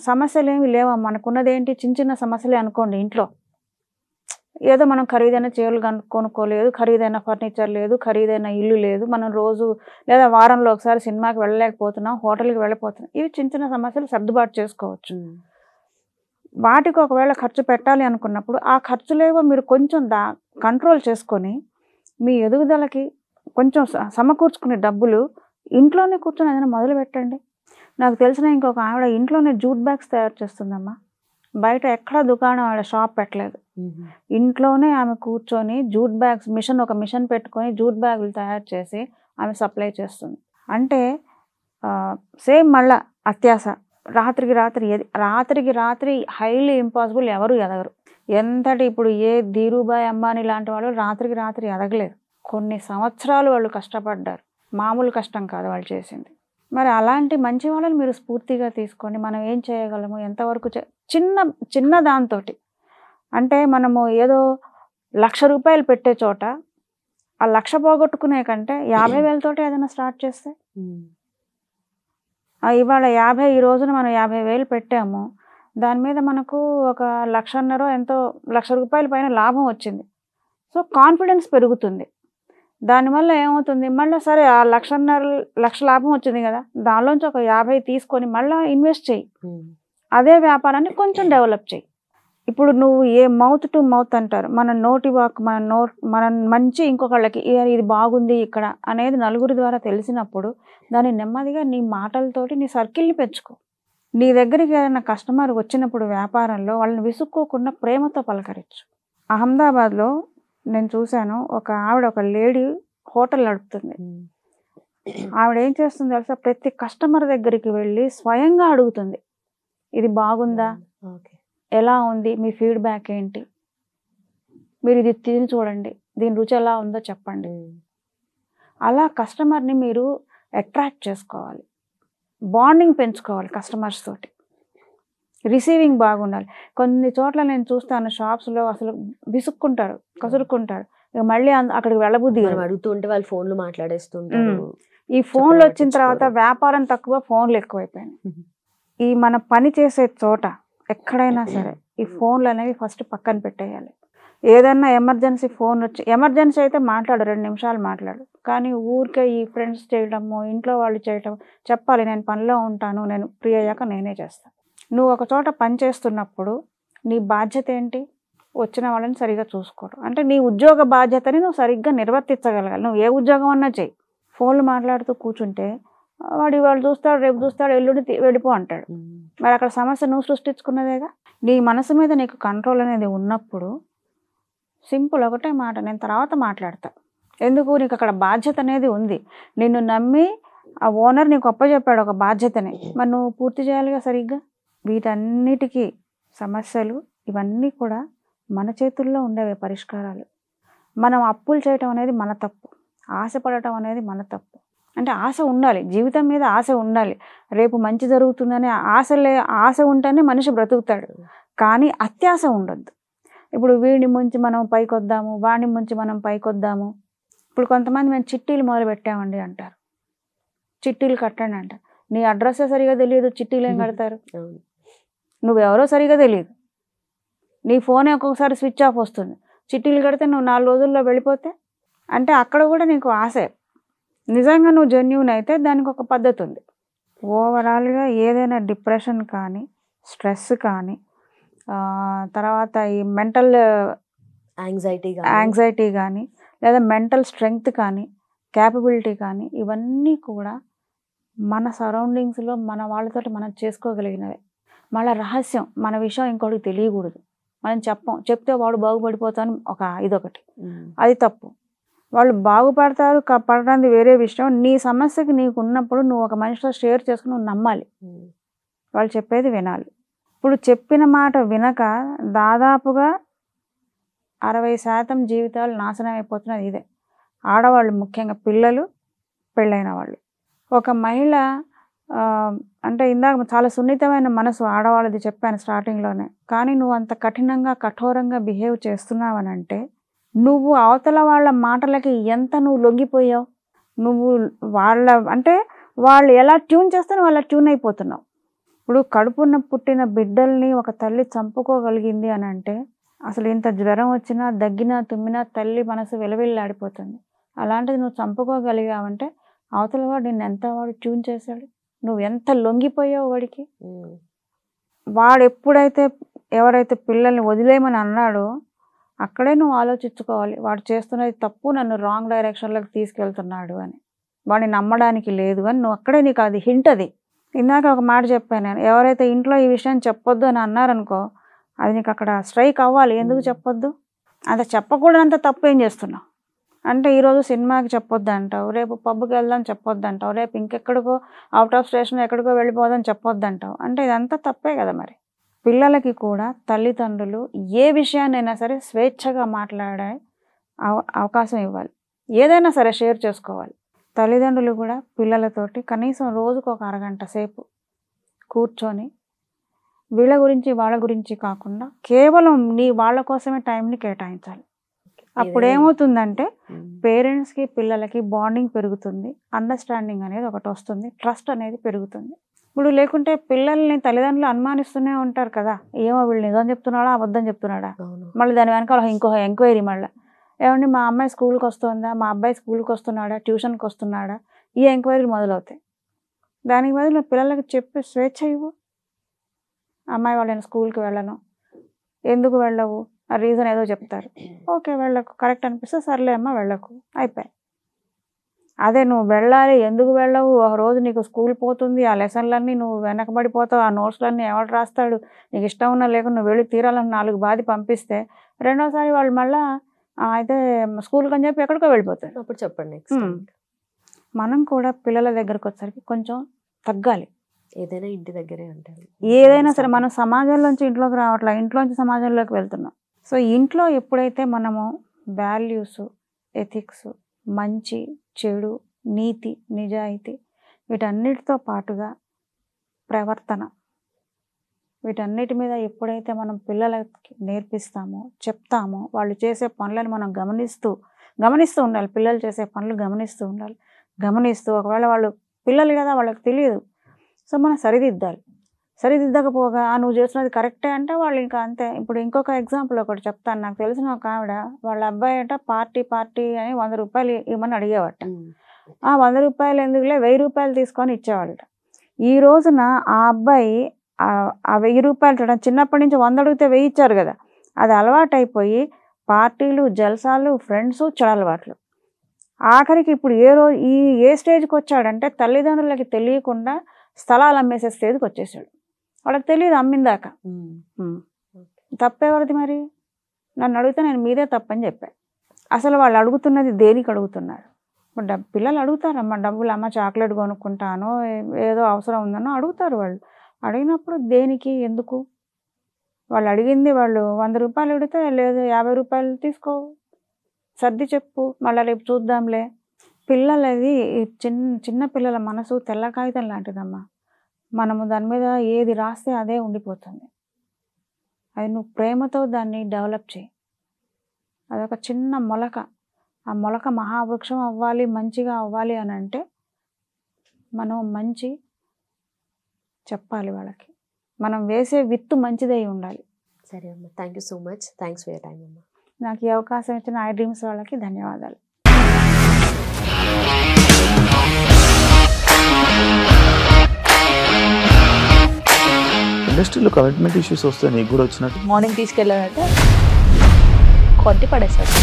సమస్యలు ఏమి లేవా మనకున్నది? ఏంటి? చిన్న సమస్యలే అనుకోండి. ఇంట్లో ఏదో మనం ఖరీదైన చీరలు కొనుక్కోలేదు, ఖరీదైన ఫర్నిచర్ లేదు, ఖరీదైన ఇల్లు లేదు, మనం రోజు లేదా వారంలో ఒకసారి సినిమాకి వెళ్ళలేకపోతున్నాం, హోటల్కి వెళ్ళిపోతున్నాం. ఇవి చిన్న సమస్యలు సర్దుబాటు చేసుకోవచ్చు. వాటికి ఒకవేళ ఖర్చు పెట్టాలి అనుకున్నప్పుడు ఆ ఖర్చులేవో మీరు కొంచెం కంట్రోల్ చేసుకొని మీ ఎదుగుదలకి కొంచెం సమకూర్చుకునే డబ్బులు ఇంట్లోనే కూర్చొని ఏదైనా మొదలు పెట్టండి. నాకు తెలిసిన ఇంకొక ఆవిడ ఇంట్లోనే జూట్ బ్యాగ్స్ తయారు చేస్తుందమ్మా. బయట ఎక్కడ దుకాణం ఆవిడ షాప్ పెట్టలేదు. ఇంట్లోనే ఆమె కూర్చొని జూట్ బ్యాగ్స్ ఒక మిషన్ పెట్టుకొని జూట్ బ్యాగులు తయారు చేసి ఆమె సప్లై చేస్తుంది. అంటే సేమ్ మళ్ళా అత్యాశ. రాత్రికి రాత్రి హైలీ ఇంపాసిబుల్, ఎవరు ఎదగరు. ఎంతటి ఇప్పుడు ఏ ధీరుభాయ్ అంబానీ లాంటి వాళ్ళు రాత్రికి రాత్రి ఎదగలేదు. కొన్ని సంవత్సరాలు వాళ్ళు కష్టపడ్డారు. మామూలు కష్టం కాదు వాళ్ళు చేసింది. మరి అలాంటి మంచి వాళ్ళని మీరు స్ఫూర్తిగా తీసుకొని మనం ఏం చేయగలము, ఎంతవరకు చిన్న దాంతో, అంటే మనము ఏదో 1,00,000 రూపాయలు పెట్టే చోట ఆ 1,00,000 పోగొట్టుకునే కంటే 50,000 ఏదైనా స్టార్ట్ చేస్తే, ఇవాళ 50, ఈ రోజున మనం 50,000 పెట్టాము, దాని మీద మనకు ఒక 1,50,000 ఎంతో 1,00,000 రూపాయల పైన లాభం వచ్చింది. సో కాన్ఫిడెన్స్ పెరుగుతుంది. దానివల్ల ఏమవుతుంది, మళ్ళీ సరే ఆ 1,50,000 లాభం వచ్చింది కదా, దానిలోంచి ఒక 50 తీసుకొని మళ్ళీ ఇన్వెస్ట్ చేయి, అదే వ్యాపారాన్ని కొంచెం డెవలప్ చేయి. ఇప్పుడు నువ్వు మౌత్ టు మౌత్ అంటారు, మన నోటి వాక్, మన మంచి ఇంకొకళ్ళకి ఇది బాగుంది ఇక్కడ అనేది నలుగురి ద్వారా తెలిసినప్పుడు దాన్ని నెమ్మదిగా నీ మాటలతోటి నీ సర్కిల్ని పెంచుకో. నీ దగ్గరికి ఏదైనా కస్టమర్ వచ్చినప్పుడు వ్యాపారంలో వాళ్ళని విసుక్కోకుండా ప్రేమతో పలకరించు. అహ్మదాబాద్లో నేను చూశాను, ఒక లేడీ హోటల్ నడుపుతుంది. ఆవిడ ఏం చేస్తుంది తెలుసా, ప్రతి కస్టమర్ దగ్గరికి వెళ్ళి స్వయంగా అడుగుతుంది, ఇది బాగుందా, ఎలా ఉంది, మీ ఫీడ్బ్యాక్ ఏంటి, మీరు ఇది తిని చూడండి, దీని రుచి ఎలా ఉందో చెప్పండి. అలా కస్టమర్ని మీరు అట్రాక్ట్ చేసుకోవాలి, బాండింగ్ పెంచుకోవాలి కస్టమర్స్ తోటి. రిసీవింగ్ బాగుండాలి. కొన్ని చోట్ల నేను చూస్తాను షాప్స్లో అసలు విసుక్కుంటారు, కసురుకుంటారు, ఇక మళ్ళీ అక్కడికి వెళ్ళబుద్ధి మనం అడుగుతూ ఉంటే వాళ్ళు ఫోన్లు మాట్లాడేస్తుంటారు. ఈ ఫోన్లు వచ్చిన తర్వాత వ్యాపారం తక్కువ, ఫోన్లు ఎక్కువైపోయినాయి. ఈ మన పని చేసే చోట ఎక్కడైనా సరే ఈ ఫోన్లు అనేవి ఫస్ట్ పక్కన పెట్టేయాలి. ఏదన్నా ఎమర్జెన్సీ ఫోన్ వచ్చి, ఎమర్జెన్సీ అయితే మాట్లాడు, 2 నిమిషాలు మాట్లాడు, కానీ ఊరికే ఈ ఫ్రెండ్స్ చేయడము, ఇంట్లో వాళ్ళు చేయటం, చెప్పాలి నేను పనిలో ఉంటాను, నేను ఫ్రీ అయ్యాక నేనే చేస్తాను. నువ్వు ఒక చోట పని చేస్తున్నప్పుడు నీ బాధ్యత ఏంటి? వచ్చిన వాళ్ళని సరిగ్గా చూసుకోవడం. అంటే నీ ఉద్యోగ బాధ్యతని నువ్వు సరిగ్గా నిర్వర్తించగలగాలి. నువ్వు ఏ ఉద్యోగం అన్నా చేయి. ఫోన్లు మాట్లాడుతూ కూర్చుంటే వాడు ఇవాళ చూస్తాడు, రేపు చూస్తాడు, ఎల్లుండి వెళ్ళిపో అంటాడు. మరి అక్కడ సమస్య నువ్వు సృష్టించుకున్నదేగా. నీ మనసు మీద నీకు కంట్రోల్ అనేది ఉన్నప్పుడు సింపుల్ ఒకటే మాట, నేను తర్వాత మాట్లాడతా. ఎందుకు? నీకు అక్కడ బాధ్యత అనేది ఉంది. నిన్ను నమ్మి ఆ ఓనర్ నీకు అప్పచెప్పాడు ఒక బాధ్యతని, మరి నువ్వు పూర్తి చేయాలిగా సరిగ్గా. వీటన్నిటికీ సమస్యలు ఇవన్నీ కూడా మన చేతుల్లో ఉండేవే పరిష్కారాలు. మనం అప్పులు చేయటం అనేది మన తప్పు, ఆశపడటం అనేది మన తప్పు. అంటే ఆశ ఉండాలి, జీవితం మీద ఆశ ఉండాలి. రేపు మంచి జరుగుతుందనే ఆశ ఉంటేనే మనిషి బ్రతుకుతాడు, కానీ అత్యాశ ఉండొద్దు. ఇప్పుడు వీడిని ముంచి మనం పైకొద్దాము, వాడిని ముంచి మనం పైకొద్దాము. ఇప్పుడు కొంతమంది మేము చిట్టీలు మొదలు పెట్టామండి అంటారు, చిట్టీలు కట్టండి అంటారు. నీ అడ్రస్సే సరిగా తెలియదు, చిట్టీలు ఏం కడతారు? నువ్వెవరో సరిగా తెలియదు, నీ ఫోన్ ఒక్కొక్కసారి స్విచ్ ఆఫ్ వస్తుంది, చిట్టీలు కడితే నువ్వు 4 రోజుల్లో వెళ్ళిపోతే అంటే అక్కడ కూడా నీకు ఆశే. నిజంగా నువ్వు జెన్యూన్ అయితే దానికి ఒక పద్ధతి ఉంది. ఓవరాల్గా ఏదైనా డిప్రెషన్ కానీ, స్ట్రెస్ కానీ, తర్వాత ఈ మెంటల్ యాంగ్జైటీ కానీ, లేదా మెంటల్ స్ట్రెంగ్త్ కానీ, క్యాపబిలిటీ కానీ, ఇవన్నీ కూడా మన సరౌండింగ్స్లో మన వాళ్ళతోటి మనం చేసుకోగలిగినవే. మళ్ళీ రహస్యం, మన విషయం ఇంకోటికి తెలియకూడదు. మనం చెప్తే వాడు బాగుపడిపోతాను ఇదొకటి, అది తప్పు. వాళ్ళు బాగుపడతారు పడడానికి వేరే విషయం. నీ సమస్యకి నీకు ఉన్నప్పుడు నువ్వు ఒక మనిషితో షేర్ చేసుకుని నువ్వు నమ్మాలి, వాళ్ళు చెప్పేది వినాలి. ఇప్పుడు చెప్పిన మాట వినక దాదాపుగా 60% జీవితాలు నాశనం అయిపోతున్నది ఇదే. ఆడవాళ్ళు, ముఖ్యంగా పిల్లలు, పెళ్ళైన వాళ్ళు. ఒక మహిళ అంటే ఇందాక చాలా సున్నితమైన మనసు ఆడవాళ్ళది చెప్పాను స్టార్టింగ్లోనే, కానీ నువ్వు అంత కఠినంగా కఠోరంగా బిహేవ్ చేస్తున్నావనంటే నువ్వు అవతల వాళ్ళ మాటలకి ఎంత నువ్వు లొంగిపోయావు. నువ్వు వాళ్ళు ఎలా ట్యూన్ చేస్తే నువ్వు అలా ట్యూన్ అయిపోతున్నావు. ఇప్పుడు కడుపున పుట్టిన బిడ్డల్ని ఒక తల్లి చంపుకోగలిగింది అని అంటే అసలు ఇంత జ్వరం వచ్చినా, దగ్గినా, తుమ్మినా తల్లి మనసు వెలవెల్లాడిపోతుంది. అలాంటిది నువ్వు చంపుకోగలిగావంటే అవతల వాడు వాడు ట్యూన్ చేశాడు, నువ్వు ఎంత లొంగిపోయావు వాడికి. వాడు ఎవరైతే పిల్లల్ని వదిలేయమని అన్నాడో అక్కడే నువ్వు ఆలోచించుకోవాలి, వాడు చేస్తున్నది తప్పు, నన్ను రాంగ్ డైరెక్షన్లోకి తీసుకెళ్తున్నాడు అని. వాడిని నమ్మడానికి లేదు అని నువ్వు అక్కడే, నీకు అది హింట్. అది ఇందాక ఒక మాట చెప్పాను నేను, ఎవరైతే ఇంట్లో ఈ విషయం చెప్పొద్దు అని అన్నారనుకో అది నీకు అక్కడ స్ట్రైక్ అవ్వాలి. ఎందుకు చెప్పొద్దు? అంత చెప్పకూడదంత తప్పు ఏం చేస్తున్నావు అంటే, ఈరోజు సినిమాకి చెప్పొద్దు అంటావు, రేపు పబ్కి వెళ్దాం చెప్పొద్దు అంటావు, రేపు ఇంకెక్కడికో అవుట్ ఆఫ్ స్టేషన్ ఎక్కడికో వెళ్ళిపోదాం చెప్పొద్దు అంటావు. అంటే ఇదంతా తప్పే కదా. మరి పిల్లలకి కూడా తల్లిదండ్రులు ఏ విషయాన్నైనా సరే స్వేచ్ఛగా మాట్లాడే అవకాశం ఇవ్వాలి. ఏదైనా సరే షేర్ చేసుకోవాలి. తల్లిదండ్రులు కూడా పిల్లలతోటి కనీసం రోజుకు ఒక అరగంట సేపు కూర్చొని వీళ్ళ గురించి వాళ్ళ గురించి కాకుండా కేవలం వాళ్ళ కోసమే టైంని కేటాయించాలి. అప్పుడు ఏమవుతుందంటే పేరెంట్స్కి పిల్లలకి బాండింగ్ పెరుగుతుంది, అండర్స్టాండింగ్ అనేది ఒకటి వస్తుంది, ట్రస్ట్ అనేది పెరుగుతుంది. ఇప్పుడు లేకుంటే పిల్లల్ని తల్లిదండ్రులు అనుమానిస్తూనే ఉంటారు కదా, ఏమో వీళ్ళు నిజం చెప్తున్నాడా అబద్ధం చెప్తున్నాడా, మళ్ళీ దాని వెనకాల ఇంకో ఎంక్వైరీ. మళ్ళీ ఏమండి మా అమ్మాయి స్కూల్కి వస్తుందా, మా అబ్బాయి స్కూల్కి వస్తున్నాడా, ట్యూషన్కి వస్తున్నాడా, ఈ ఎంక్వైరీలు మొదలవుతాయి. దానికి బదులు పిల్లలకి చెప్పి స్వేచ్ఛ ఇవ్వు. అమ్మాయి వాళ్ళు నేను స్కూల్కి వెళ్ళను, ఎందుకు వెళ్ళవు, ఆ రీజన్ ఏదో చెప్తారు, ఓకే వెళ్ళకు, కరెక్ట్ అనిపిస్తే సర్లే అమ్మ వెళ్ళకు, అయిపోయి. అదే నువ్వు వెళ్ళాలి, ఎందుకు వెళ్ళవు, ఒక రోజు నీకు స్కూల్ పోతుంది, ఆ లెసన్లన్నీ నువ్వు వెనకబడిపోతావు, ఆ నోట్స్లన్నీ ఎవడు రాస్తాడు, నీకు ఇష్టం ఉన్నా లేకుండా నువ్వు వెళ్ళి తీరాలని 4 బాధి పంపిస్తే రెండోసారి వాళ్ళు మళ్ళీ అయితే స్కూల్కి అని చెప్పి ఎక్కడికో వెళ్ళిపోతారు. అప్పుడు చెప్పండి. మనం కూడా పిల్లల దగ్గరకు వచ్చేసరికి కొంచెం తగ్గాలి. ఏదైనా ఇంటి దగ్గరే అంటారు, ఏదైనా సరే మనం సమాజంలోంచి ఇంట్లోకి రావట్లా, ఇంట్లోంచి సమాజంలోకి వెళ్తున్నాం. సో ఇంట్లో ఎప్పుడైతే మనము వాల్యూస్, ఎథిక్స్, మంచి చెడు, నీతి, నిజాయితీ వీటన్నిటితో పాటుగా ప్రవర్తన, వీటన్నిటి మీద ఎప్పుడైతే మనం పిల్లలకి నేర్పిస్తామో చెప్తామో వాళ్ళు చేసే పనులను మనం గమనిస్తూ ఉండాలి. పిల్లలు చేసే పనులు గమనిస్తూ ఉండాలి. గమనిస్తూ ఒకవేళ వాళ్ళు పిల్లలు కదా వాళ్ళకి తెలియదు, సో మనం సరిదిద్దకపోగా నువ్వు చేస్తున్నది కరెక్టే అంటే వాళ్ళు ఇంకా అంతే. ఇప్పుడు ఇంకొక ఎగ్జాంపుల్ ఒకటి చెప్తాను. నాకు తెలిసిన ఒక ఆవిడ వాళ్ళ అబ్బాయి అంట పార్టీ అని 100 రూపాయలు ఇవ్వమని అడిగేవాట. ఆ 100 రూపాయలు ఎందుకులే 1000 రూపాయలు తీసుకొని ఇచ్చేవాళ్ళట. ఈ రోజున ఆ అబ్బాయి ఆ 1000 రూపాయలు చూడండి, చిన్నప్పటి నుంచి 100 అడిగితే 1000 ఇచ్చారు కదా, అది అలవాటైపోయి పార్టీలు జల్సాలు ఫ్రెండ్స్ చెడలవాట్లు. ఆఖరికి ఇప్పుడు ఏ స్టేజ్కి వచ్చాడంటే తల్లిదండ్రులకి తెలియకుండా స్థలాలు అమ్మేసే స్టేజ్కి వచ్చేసాడు. వాళ్ళకి తెలియదు అమ్మిందాక. తప్పెవరిది మరి? నన్ను అడిగితే నేను మీదే తప్పని చెప్పాను. అసలు వాళ్ళు అడుగుతున్నది దేనికి అడుగుతున్నారు? పిల్లలు అడుగుతారమ్మా, డబ్బులు అమ్మ చాక్లెట్ కొనుక్కుంటానో ఏదో అవసరం ఉందనో అడుగుతారు. వాళ్ళు అడిగినప్పుడు దేనికి ఎందుకు? వాళ్ళు అడిగింది వాళ్ళు 100 రూపాయలు అడిగితే లేదు 50 రూపాయలు తీసుకో, సర్ది చెప్పు, మళ్ళీ రేపు చూద్దాంలే. పిల్లలది చిన్న పిల్లల మనసు తెల్ల కాగితం లాంటిదమ్మా. మనము దాని మీద ఏది రాస్తే అదే ఉండిపోతుంది. అది నువ్వు ప్రేమతో దాన్ని డెవలప్ చేయి. అదొక చిన్న మొలక. ఆ మొలక మహావృక్షం అవ్వాలి, మంచిగా అవ్వాలి అని అంటే మనం మంచి చెప్పాలి వాళ్ళకి. మనం వేసే విత్తు మంచిదై ఉండాలి. సరే అమ్మ, thank you so much. Thanks for your time అమ్మ. నాకు ఈ అవకాశం ఇచ్చిన ఐ డ్రీమ్స్ వాళ్ళకి ధన్యవాదాలు. ఇండస్ట్రీలో కమిట్మెంట్ ఇష్యూస్ వస్తే నీకు కూడా వచ్చినట్టు? మార్నింగ్ తీసుకెళ్ళానంటే కొట్టి పడేసాడు.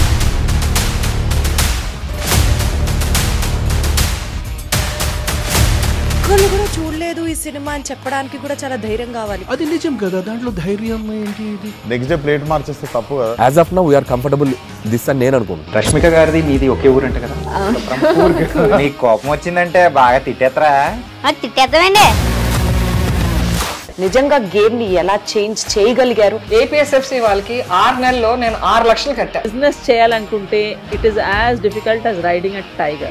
ఒక్కళ్ళు కూడా చూడలేదు ఈ సినిమా అని చెప్పడానికి కూడా చాలా ధైర్యం కావాలి. అది నిజం కదా, దాంట్లో ధైర్యం ఏంటి? నెక్స్ట్ డే ప్లేట్ మార్చేస్తే తప్పు కదా. As of now we are comfortable this అని నేను అనుకుంటున్నాను. రష్మిక గారిది మీది ఒకే ఊరు అంట కదా? నీకు కోపం వచ్చిందంటే బాగా తిట్టేత్తరా? తిట్టేద్దామండి. నిజంగా గేమ్ ని ఎలా చేంజ్ చేయగలిగారు? ఏపీఎస్ఎఫ్సి వాళ్ళకి 6 నెలల్లో నేను 6 లక్షలు కట్టా. బిజినెస్ చేయాలనుకుంటే it is as difficult as riding a tiger.